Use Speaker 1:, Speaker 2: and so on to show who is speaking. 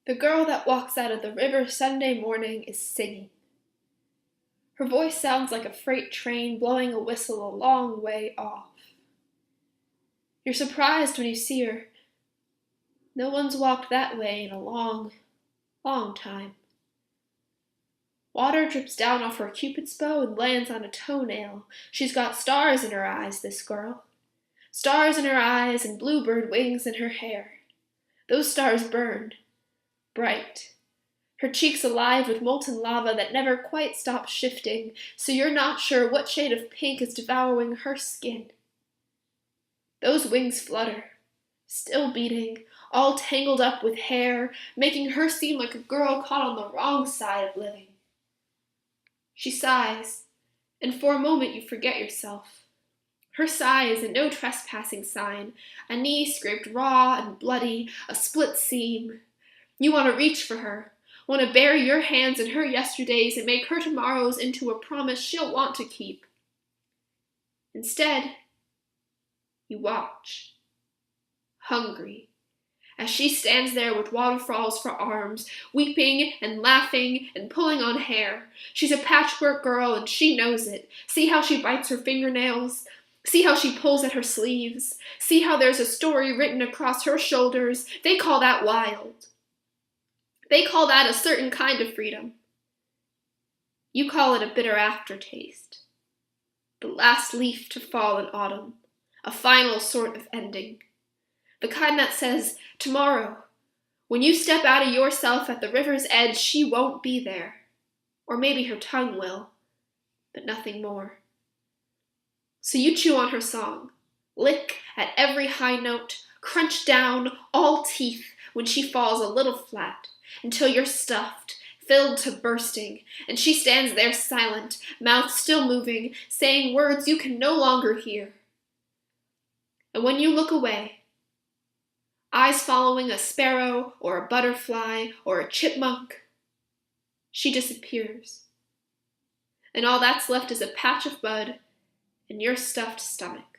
Speaker 1: The girl that walks out of the river Sunday morning is singing. Her voice sounds like a freight train blowing a whistle a long way off. You're surprised when you see her. No one's walked that way in a long, long time. Water drips down off her cupid's bow and lands on a toenail. She's got stars in her eyes, this girl. Stars in her eyes and bluebird wings in her hair. Those stars burn, bright. Her cheeks alive with molten lava that never quite stops shifting, so you're not sure what shade of pink is devouring her skin. Those wings flutter, still beating, all tangled up with hair, making her seem like a girl caught on the wrong side of living. She sighs, and for a moment you forget yourself. Her sigh is a no trespassing sign, a knee scraped raw and bloody, a split seam. You want to reach for her, want to bury your hands in her yesterdays and make her tomorrows into a promise she'll want to keep. Instead, you watch, hungry, as she stands there with waterfalls for arms, weeping and laughing and pulling on hair. She's a patchwork girl and she knows it. See how she bites her fingernails? See how she pulls at her sleeves? See how there's a story written across her shoulders? They call that wild. They call that a certain kind of freedom. You call it a bitter aftertaste. The last leaf to fall in autumn. A final sort of ending. The kind that says, tomorrow, when you step out of yourself at the river's edge, she won't be there. Or maybe her tongue will, but nothing more. So you chew on her song, lick at every high note, crunch down, all teeth, when she falls a little flat, until you're stuffed, filled to bursting, and she stands there silent, mouth still moving, saying words you can no longer hear. And when you look away, eyes following a sparrow or a butterfly or a chipmunk, she disappears. And all that's left is a patch of mud and your stuffed stomach.